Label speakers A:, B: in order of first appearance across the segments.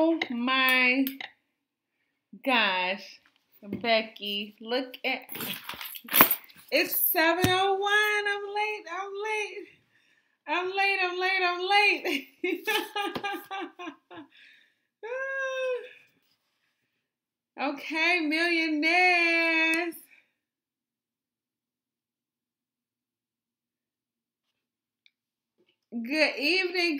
A: Oh my gosh, Becky, look at it's 7:01. I'm late. Okay, millionaires. Good evening,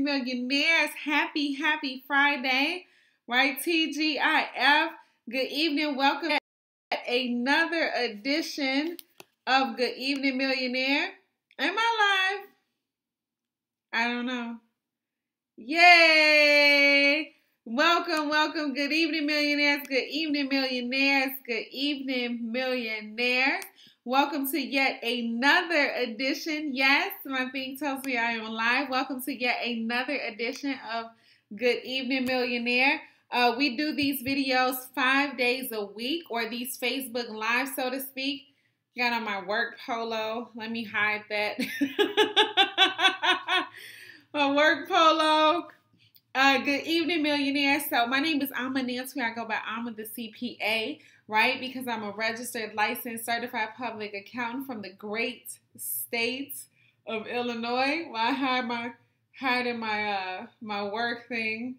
A: millionaires. Happy Friday, right? TGIF. Good evening. Welcome to another edition of Good Evening Millionaire. Am I live? I don't know. Yay! Welcome. Good evening, millionaires. Good evening, millionaires. Good evening, millionaires. Welcome to yet another edition. Yes, my thing tells me I am live. Welcome to yet another edition of Good Evening Millionaire. We do these videos 5 days a week, or these Facebook Live, so to speak. Got on my work polo. Let me hide that. My work polo. Good evening, millionaires. So my name is Amma Nancy. I go by AmmaTheCPA, right? Because I'm a registered, licensed, certified public accountant from the great state of Illinois. Well, I hiding my work thing.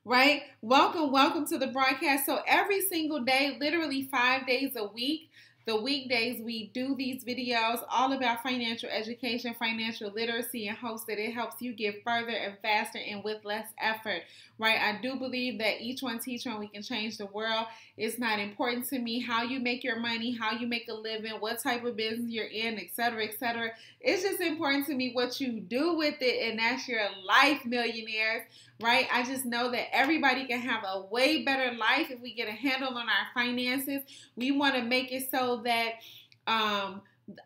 A: Right? Welcome to the broadcast. So every single day, literally 5 days a week, the weekdays, we do these videos all about financial education, financial literacy, and hopes that it helps you get further and faster and with less effort, right? I do believe that each one teach one, we can change the world. It's not important to me how you make your money, how you make a living, what type of business you're in, etc., etc. It's just important to me what you do with it, and that's your life, millionaires, right? I just know that everybody can have a way better life if we get a handle on our finances. We want to make it so that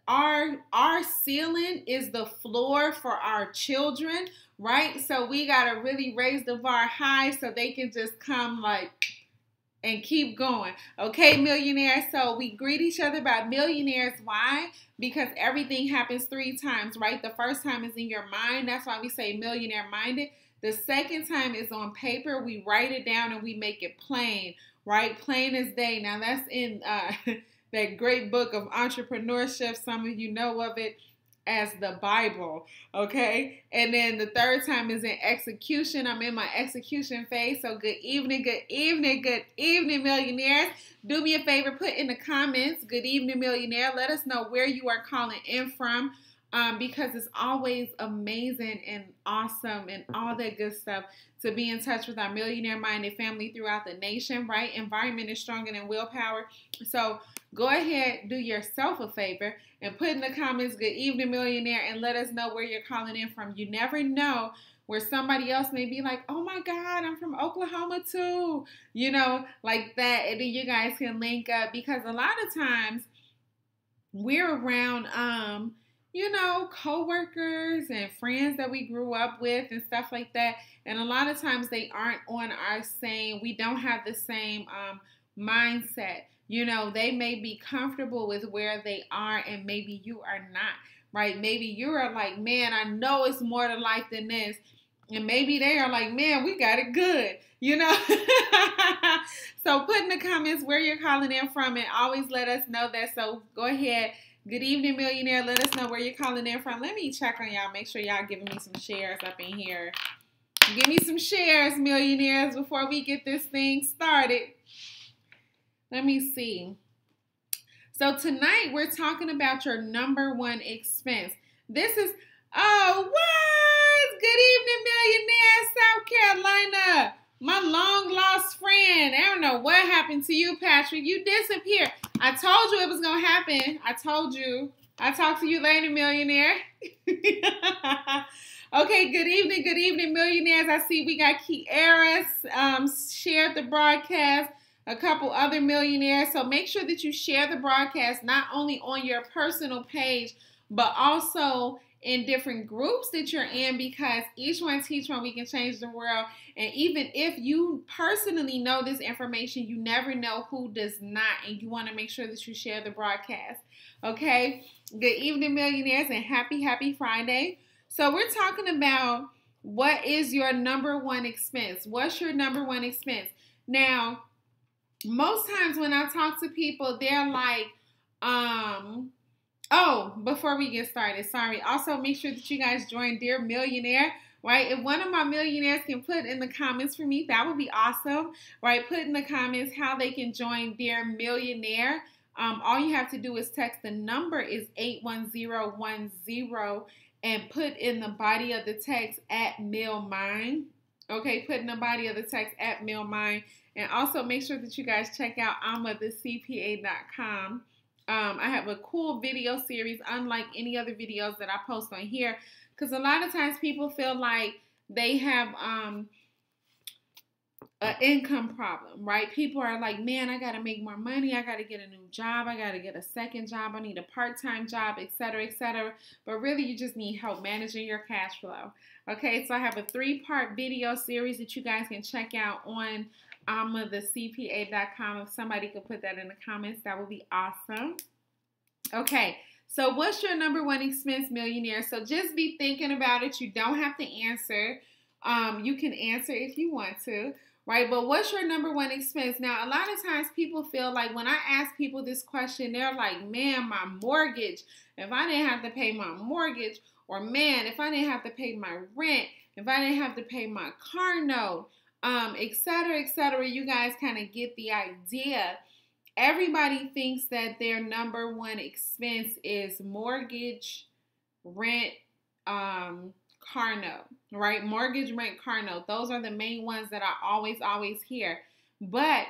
A: our ceiling is the floor for our children, right? So we got to really raise the bar high so they can just come and keep going. Okay, millionaires. So we greet each other by millionaires. Why? Because everything happens 3 times, right? The first time is in your mind. That's why we say millionaire minded. The second time is on paper. We write it down and we make it plain, right? Plain as day. Now that's in that great book of entrepreneurship. Some of you know of it as the Bible, okay? And then the third time is in execution. I'm in my execution phase. So good evening, millionaires. Do me a favor, put in the comments, good evening, millionaire. Let us know where you are calling in from. Because it's always amazing and awesome and all that good stuff to be in touch with our millionaire-minded family throughout the nation, right? Environment is stronger than willpower. So go ahead, do yourself a favor, and put in the comments, good evening, millionaire, and let us know where you're calling in from. You never know where somebody else may be like, oh my God, I'm from Oklahoma too, you know, like that. And then you guys can link up, because a lot of times we're around, you know, coworkers and friends that we grew up with and stuff like that. And a lot of times they aren't on our same, we don't have the same mindset. You know, they may be comfortable with where they are and maybe you are not, right? Maybe you are like, man, I know it's more to life than this. And maybe they are like, man, we got it good, you know? So put in the comments where you're calling in from and always let us know that. So go ahead. Good evening, millionaire. Let us know where you're calling in from. Let me check on y'all. Make sure y'all giving me some shares up in here. Give me some shares, millionaires, before we get this thing started. Let me see. So tonight we're talking about your number one expense. This is, oh, what? Good evening, millionaire, South Carolina. My long lost friend. I don't know what happened to you, Patrick. You disappeared. I told you it was going to happen. I told you. I'll talk to you later, millionaire. Okay, good evening, millionaires. I see we got Kiara shared the broadcast. A couple other millionaires. So make sure that you share the broadcast not only on your personal page, but also in different groups that you're in, because each one teach one, we can change the world. And even if you personally know this information, you never know who does not, and you want to make sure that you share the broadcast. Okay, good evening, millionaires, and happy Friday. So we're talking about What is your number one expense? What's your number one expense? Now, most times when I talk to people, they're like, oh, before we get started, sorry. Also, make sure that you guys join Dear Millionaire, right? If one of my millionaires can put in the comments for me, that would be awesome, right? Put in the comments how they can join Dear Millionaire. All you have to do is text the number is 81010 and put in the body of the text @MillMine. Okay, put in the body of the text @MillMine. And also make sure that you guys check out AmmaTheCPA.com. I have a cool video series unlike any other videos that I post on here, because a lot of times people feel like they have an income problem, right? People are like, man, I got to make more money. I got to get a new job. I got to get a second job. I need a part-time job, etc., etc. But really, you just need help managing your cash flow. Okay, so I have a 3-part video series that you guys can check out on AmmaTheCPA.com. If somebody could put that in the comments, that would be awesome. Okay, so what's your number one expense, millionaire? So just be thinking about it. You don't have to answer. You can answer if you want to, right? But what's your number one expense? Now, a lot of times people feel like when I ask people this question, they're like, man, my mortgage. If I didn't have to pay my mortgage, or man, if I didn't have to pay my rent, if I didn't have to pay my car note, etc., etc., you guys kind of get the idea. Everybody thinks that their number one expense is mortgage, rent, car note, right? Mortgage, rent, car note. Those are the main ones that I always hear. But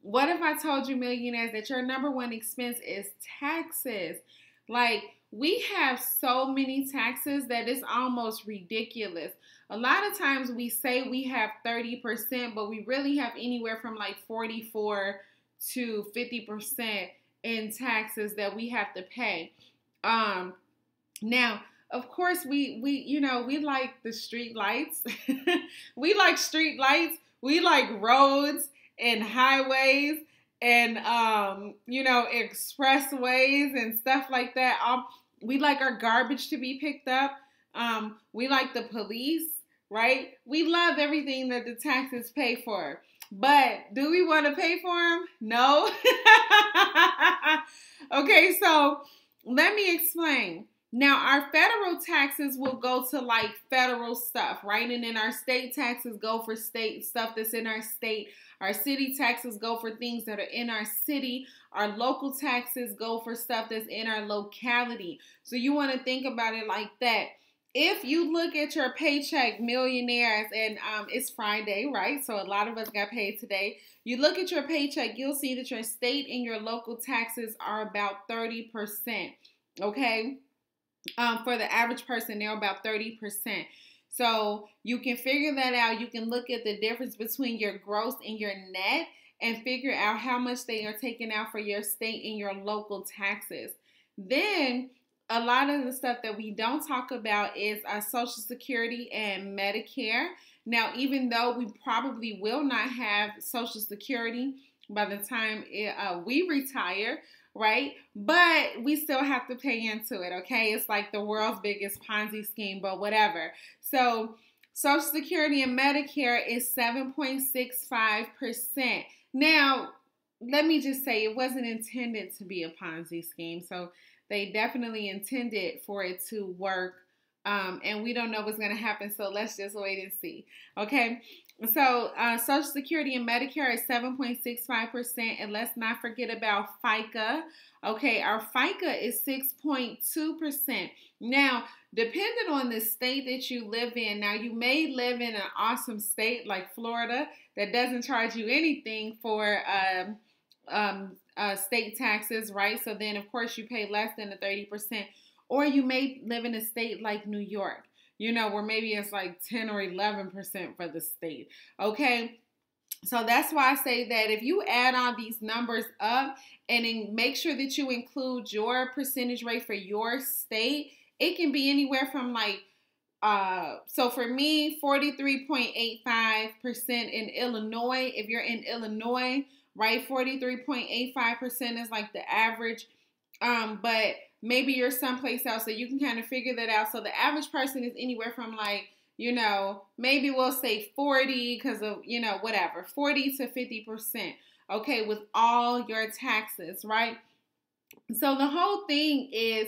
A: what if I told you, millionaires, that your number one expense is taxes? Like, we have so many taxes that it's almost ridiculous. A lot of times we say we have 30%, but we really have anywhere from like 44 to 50% in taxes that we have to pay. Now, of course, we like the street lights. We like street lights. We like roads and highways and expressways and stuff like that. We like our garbage to be picked up. We like the police, right? We love everything that the taxes pay for. But do we want to pay for them? No. Okay, so let me explain. Now, our federal taxes will go to like federal stuff, right? And then our state taxes go for state stuff that's in our state. Our city taxes go for things that are in our city. Our local taxes go for stuff that's in our locality. So you want to think about it like that. If you look at your paycheck, millionaires, and it's Friday, right? So a lot of us got paid today. You look at your paycheck, you'll see that your state and your local taxes are about 30%, okay? For the average person, they're about 30%. So you can figure that out. You can look at the difference between your gross and your net and figure out how much they are taking out for your state and your local taxes. Then a lot of the stuff that we don't talk about is Social Security and Medicare. Now, even though we probably will not have Social Security by the time we retire, right? But we still have to pay into it, okay? It's like the world's biggest Ponzi scheme, but whatever. So Social Security and Medicare is 7.65%. Now, let me just say it wasn't intended to be a Ponzi scheme. So they definitely intended for it to work. And we don't know what's going to happen. So let's just wait and see. Okay. So Social Security and Medicare is 7.65%. And let's not forget about FICA. Okay. Our FICA is 6.2%. Now, depending on the state that you live in, now you may live in an awesome state like Florida that doesn't charge you anything for state taxes, right? So then, of course, you pay less than the 30%. Or you may live in a state like New York, where maybe it's like 10 or 11% for the state, okay? So that's why I say that if you add all these numbers up and then make sure that you include your percentage rate for your state, it can be anywhere from like, so for me, 43.85% in Illinois. If you're in Illinois, right, 43.85% is like the average, but maybe you're someplace else, so you can kind of figure that out. So the average person is anywhere from like maybe we'll say 40 because of, whatever, 40 to 50%, okay, with all your taxes, right? So the whole thing is,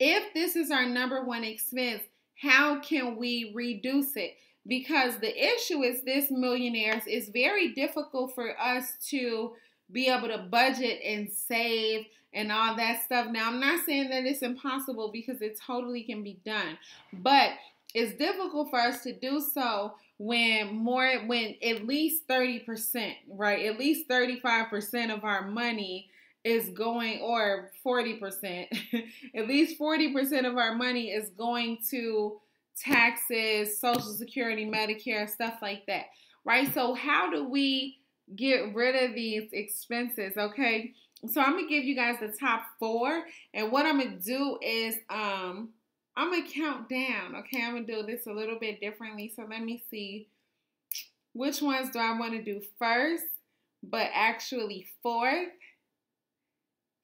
A: if this is our number one expense, how can we reduce it? Because the issue is this, millionaires, it's very difficult for us to be able to budget and save and all that stuff. Now, I'm not saying that it's impossible, because it totally can be done. But it's difficult for us to do so when at least 30%, right? At least 35% of our money is going, or 40%, at least 40% of our money is going to taxes, Social Security, Medicare, stuff like that, right? So how do we get rid of these expenses? Okay, so I'm gonna give you guys the top 4, and what I'm gonna do is I'm gonna count down. Okay, I'm gonna do this a little bit differently. So let me see, which ones do I want to do first, but actually fourth.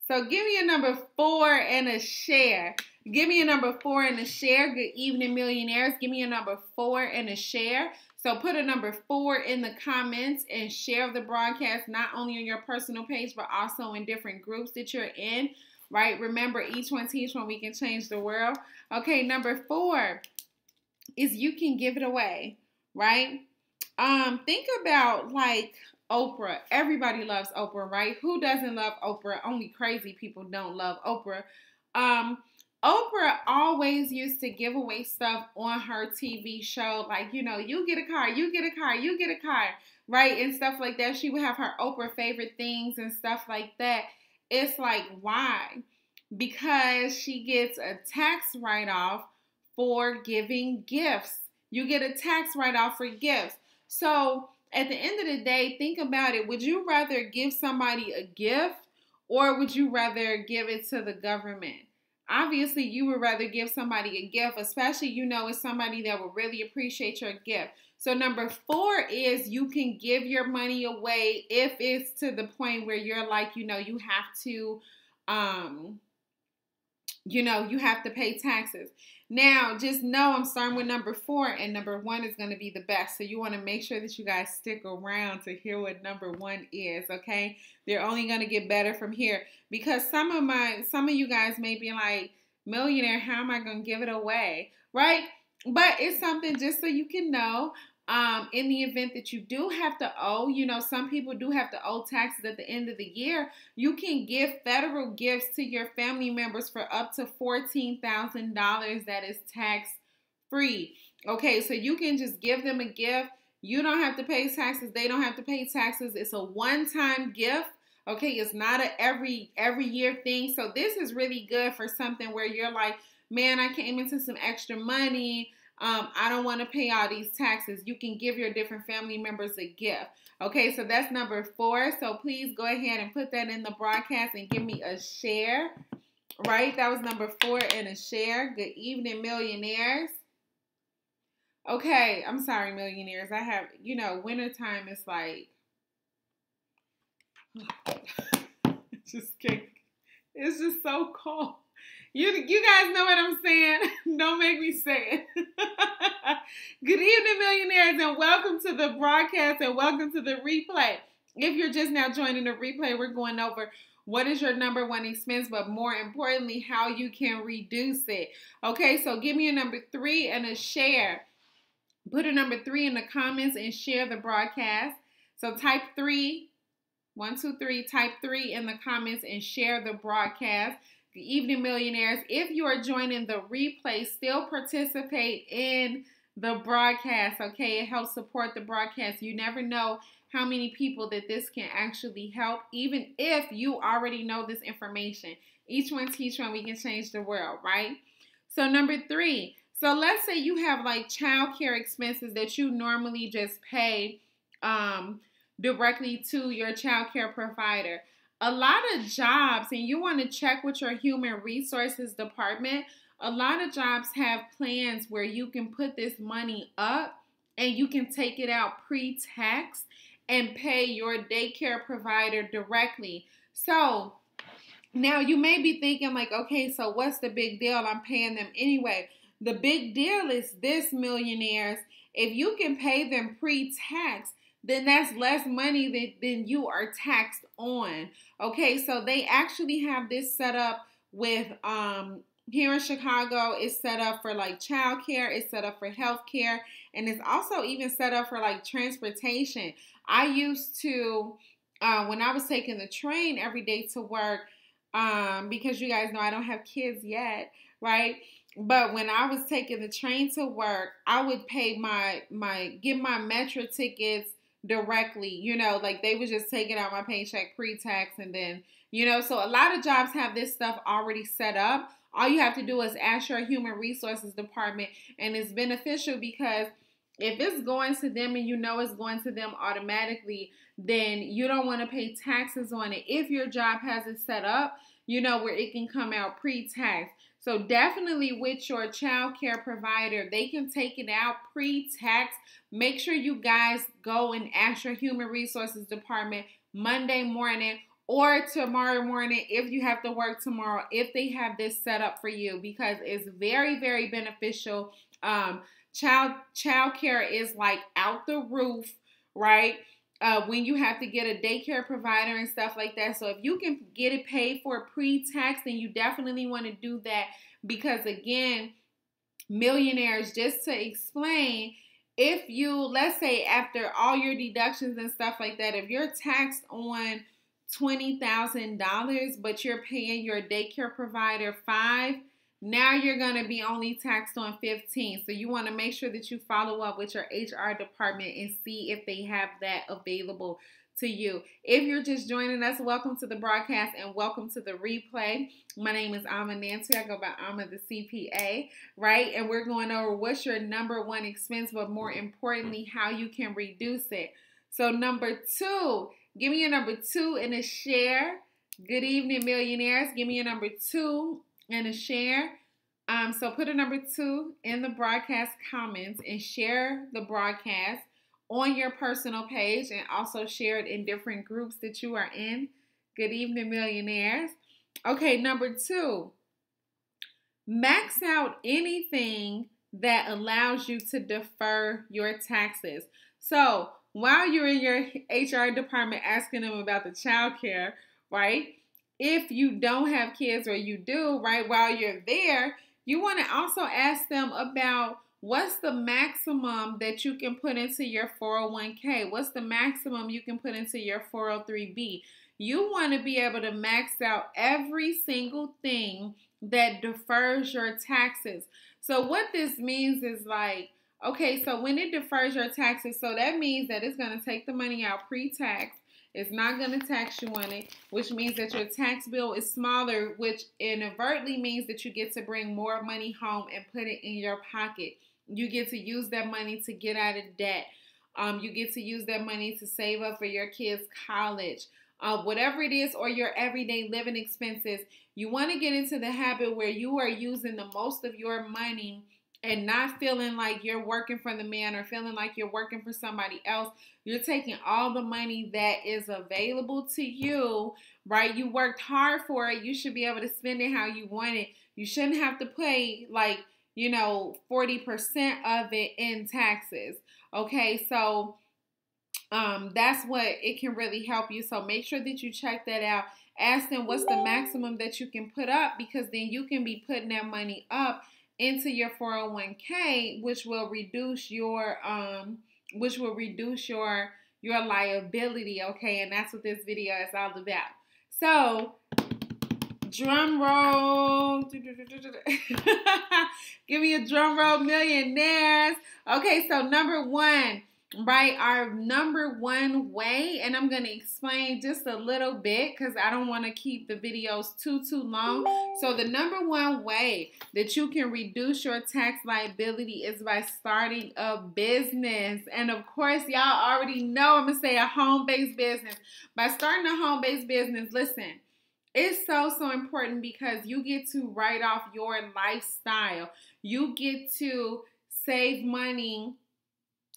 A: So give me a number 4 and a share. Give me a number 4 and a share. Good evening, millionaires. Give me a number 4 and a share. So put a number 4 in the comments and share the broadcast, not only on your personal page, but also in different groups that you're in, right? Remember, each one teach one, we can change the world. Okay, number 4 is you can give it away, right? Think about like Oprah. Everybody loves Oprah, right? Who doesn't love Oprah? Only crazy people don't love Oprah. Oprah always used to give away stuff on her TV show, like, you get a car, you get a car, you get a car, right? And stuff like that. She would have her Oprah favorite things and stuff like that. It's like, why? Because she gets a tax write-off for giving gifts. You get a tax write-off for gifts. So at the end of the day, think about it. Would you rather give somebody a gift, or would you rather give it to the government? Obviously, you would rather give somebody a gift, especially, it's somebody that will really appreciate your gift. So number 4 is you can give your money away if it's to the point where you're like, you have to, you have to pay taxes. Now, just know I'm starting with number 4, and number 1 is going to be the best. So you want to make sure that you guys stick around to hear what number 1 is, okay? They're only going to get better from here, because some of you guys may be like, millionaire, how am I going to give it away, right? But it's something just so you can know. In the event that you do have to owe, some people do have to owe taxes at the end of the year, you can give federal gifts to your family members for up to $14,000 that is tax free. Okay, so you can just give them a gift. You don't have to pay taxes. They don't have to pay taxes. It's a one-time gift. Okay, it's not a every year thing. So this is really good for something where you're like, man, I came into some extra money. I don't want to pay all these taxes. You can give your different family members a gift. Okay, so that's number 4. So please go ahead and put that in the broadcast and give me a share. Right? That was number 4 and a share. Good evening, millionaires. Okay, I'm sorry, millionaires. I have, wintertime is like, it's just so cold. You guys know what I'm saying. Don't make me say it. Good evening, millionaires, and welcome to the broadcast and welcome to the replay. If you're just now joining the replay, we're going over what is your number 1 expense, but more importantly, how you can reduce it. Okay, so give me a number 3 and a share. Put a number 3 in the comments and share the broadcast. So type 3, 1, 2, 3, type 3 in the comments and share the broadcast. Good evening, millionaires. If you are joining the replay, still participate in the broadcast, okay? It helps support the broadcast. You never know how many people that this can actually help, even if you already know this information. Each one teach one, we can change the world, right? So number 3, so let's say you have like child care expenses that you normally just pay directly to your child care provider. A lot of jobs, and you want to check with your human resources department, a lot of jobs have plans where you can put this money up and you can take it out pre-tax and pay your daycare provider directly. So now you may be thinking like, okay, so what's the big deal? I'm paying them anyway. the big deal is this, millionaires. If you can pay them pre-tax, then that's less money than you are taxed on. Okay, so they actually have this set up with here in Chicago. It's set up for like childcare, it's set up for healthcare, and it's also even set up for like transportation. I used to when I was taking the train every day to work, because you guys know I don't have kids yet, right? But when I was taking the train to work, I would pay get my metro tickets directly. You know, like they was just taking out my paycheck pre-tax, and then, you know, so a lot of jobs have this stuff already set up. All you have to do is ask your human resources department, and it's beneficial because if it's going to them and you know it's going to them automatically, then you don't want to pay taxes on it. If your job has it set up, you know, where it can come out pre-tax. So definitely with your child care provider, they can take it out pre-tax. Make sure you guys go and ask your human resources department Monday morning or tomorrow morning if you have to work tomorrow, if they have this set up for you, because it's very, very beneficial. Child care is like out the roof, right? When you have to get a daycare provider and stuff like that. So if you can get it paid for pre-tax, then you definitely want to do that, because again, millionaires, just to explain, if you, let's say after all your deductions and stuff like that, if you're taxed on $20,000, but you're paying your daycare provider $5,000, now you're going to be only taxed on $15,000. So you want to make sure that you follow up with your HR department and see if they have that available to you. If you're just joining us, welcome to the broadcast and welcome to the replay. My name is Amma Nancy. I go by AmmaTheCPA, right? And we're going over what's your number one expense, but more importantly, how you can reduce it. So number two, give me a number 2 and a share. Good evening, millionaires. Give me a number 2 and a share. So put a number 2 in the broadcast comments and share the broadcast on your personal page, and also share it in different groups that you are in. Good evening, millionaires. Okay, number 2, max out anything that allows you to defer your taxes. So while you're in your HR department asking them about the child care, right? If you don't have kids, or you do, right, while you're there, you want to also ask them about what's the maximum that you can put into your 401k? What's the maximum you can put into your 403b? You want to be able to max out every single thing that defers your taxes. So what this means is like, okay, so when it defers your taxes, so that means that it's going to take the money out pre-tax. It's not going to tax you on it, which means that your tax bill is smaller, which inadvertently means that you get to bring more money home and put it in your pocket. You get to use that money to get out of debt. You get to use that money to save up for your kids' college. Whatever it is, or your everyday living expenses, you want to get into the habit where you are using the most of your money and not feeling like you're working for the man or feeling like you're working for somebody else. You're taking all the money that is available to you, right? You worked hard for it. You should be able to spend it how you want it. You shouldn't have to pay 40% of it in taxes. Okay, so that's what it can really help you. So make sure that you check that out. Ask them what's the maximum that you can put up, because then you can be putting that money up into your 401k, which will reduce your your liability, okay? And that's what this video is all about. So, drum roll. Give me a drum roll, millionaires. Okay, so number 1, right? Our number 1 way, and I'm going to explain just a little bit because I don't want to keep the videos too long. So the number 1 way that you can reduce your tax liability is by starting a business. And of course, y'all already know I'm going to say a home-based business. By starting a home-based business, listen, it's so important because you get to write off your lifestyle. You get to save money.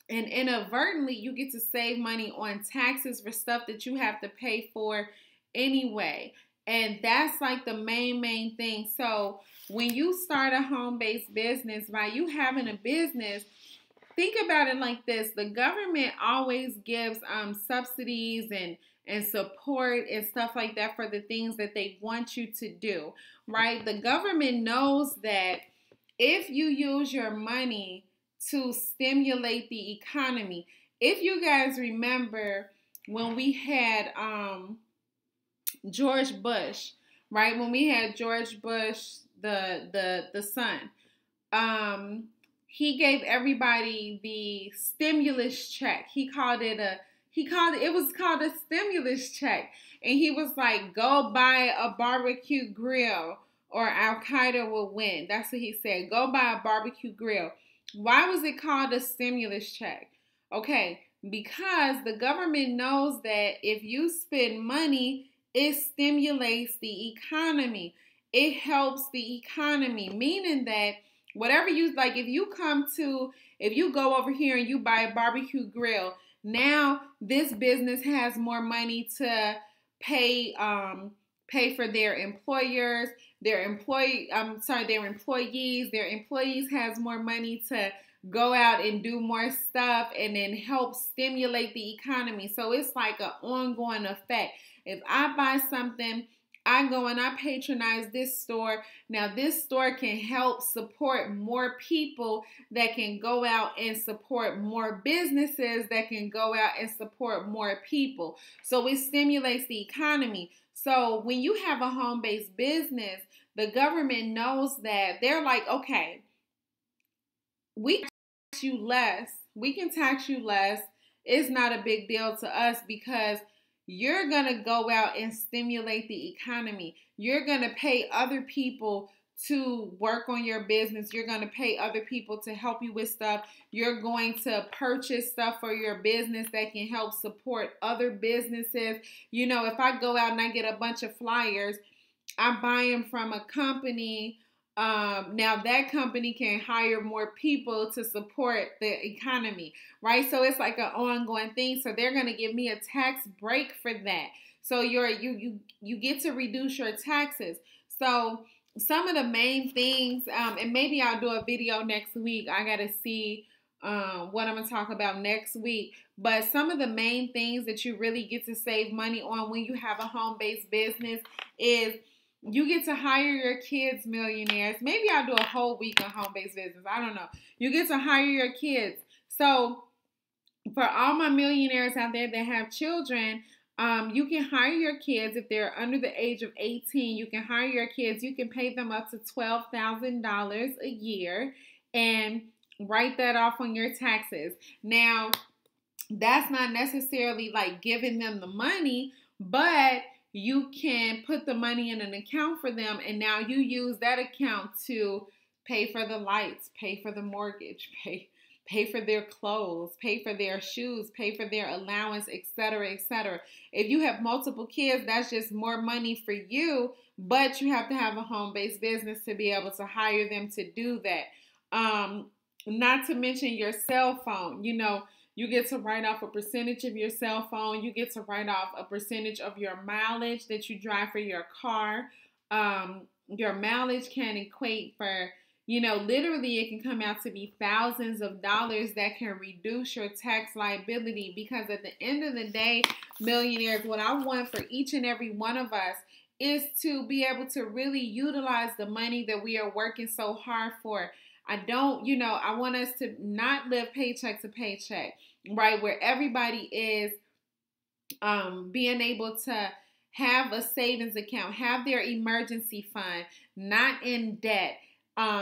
A: And inadvertently, you get to save money on taxes for stuff that you have to pay for anyway. And that's like the main thing. So when you start a home-based business, by you having a business, think about it like this. The government always gives subsidies and support and stuff like that for the things that they want you to do, right? The government knows that if you use your money to stimulate the economy, if you guys remember when we had George Bush, right? When we had George Bush, the son, he gave everybody the stimulus check. It was called a stimulus check. And he was like, go buy a barbecue grill or Al Qaeda will win. That's what he said. Go buy a barbecue grill. Why was it called a stimulus check? Okay, because the government knows that if you spend money, it stimulates the economy. It helps the economy, meaning that whatever you like, if you go over here and you buy a barbecue grill, now this business has more money to pay for their employers, their employees. Their employees has more money to go out and do more stuff and then help stimulate the economy. So it's like an ongoing effect. If I buy something, I go and I patronize this store. Now this store can help support more people that can go out and support more businesses that can go out and support more people. So it stimulates the economy. So when you have a home-based business, the government knows that. They're like, okay, we can tax you less. We can tax you less. It's not a big deal to us because you're going to go out and stimulate the economy. You're going to pay other people to work on your business. You're going to pay other people to help you with stuff. You're going to purchase stuff for your business that can help support other businesses. You know, if I go out and I get a bunch of flyers, I buy them from a company. Now that company can hire more people to support the economy, right? So it's like an ongoing thing. So they're going to give me a tax break for that. So you get to reduce your taxes. So some of the main things, and maybe I'll do a video next week. I got to see what I'm going to talk about next week. But some of the main things that you really get to save money on when you have a home-based business is you get to hire your kids, millionaires. Maybe I'll do a whole week on home-based business. I don't know. You get to hire your kids. So for all my millionaires out there that have children, you can hire your kids if they're under the age of 18. You can hire your kids. You can pay them up to $12,000 a year and write that off on your taxes. Now, that's not necessarily like giving them the money, but you can put the money in an account for them, and now you use that account to pay for the lights, pay for the mortgage, pay for their clothes, pay for their shoes, pay for their allowance, etc., etc. If you have multiple kids, that's just more money for you, but you have to have a home-based business to be able to hire them to do that. Not to mention your cell phone. You know, you get to write off a percentage of your cell phone. You get to write off a percentage of your mileage that you drive for your car. Your mileage can equate for, you know, literally it can come out to be thousands of dollars that can reduce your tax liability, because at the end of the day, millionaires, what I want for each and every one of us is to be able to really utilize the money that we are working so hard for. I want us to not live paycheck to paycheck, right? Where everybody is being able to have a savings account, have their emergency fund, not in debt,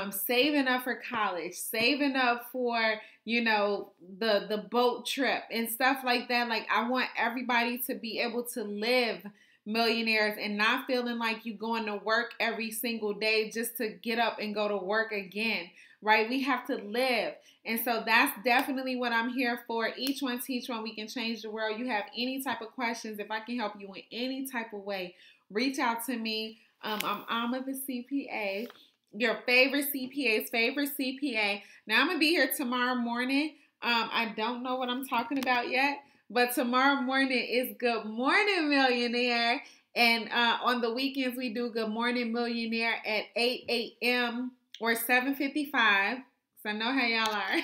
A: saving up for college, saving up for, you know, the boat trip and stuff like that. Like, I want everybody to be able to live, millionaires, and not feeling like you going to work every single day just to get up and go to work again, right? We have to live. And so that's definitely what I'm here for. Each one teach one. We can change the world. You have any type of questions, if I can help you in any type of way, reach out to me. I'm Amma the CPA, your favorite CPA's favorite CPA. Now I'm going to be here tomorrow morning. I don't know what I'm talking about yet, but tomorrow morning is Good Morning Millionaire. And on the weekends, we do Good Morning Millionaire at 8 a.m. or 7:55. So I know how y'all are.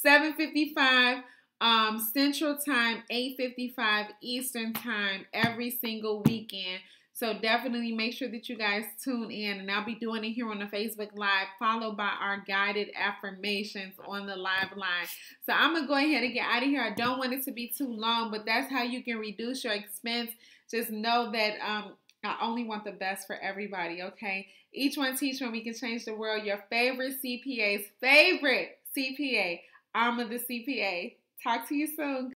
A: 7:55 Central Time, 8:55 Eastern Time every single weekend. So definitely make sure that you guys tune in, and I'll be doing it here on the Facebook Live, followed by our guided affirmations on the live line. So I'm going to go ahead and get out of here. I don't want it to be too long, but that's how you can reduce your expense. Just know that I only want the best for everybody, okay? Each one teach one. We can change the world. Your favorite CPA's favorite CPA, Amma the CPA. Talk to you soon.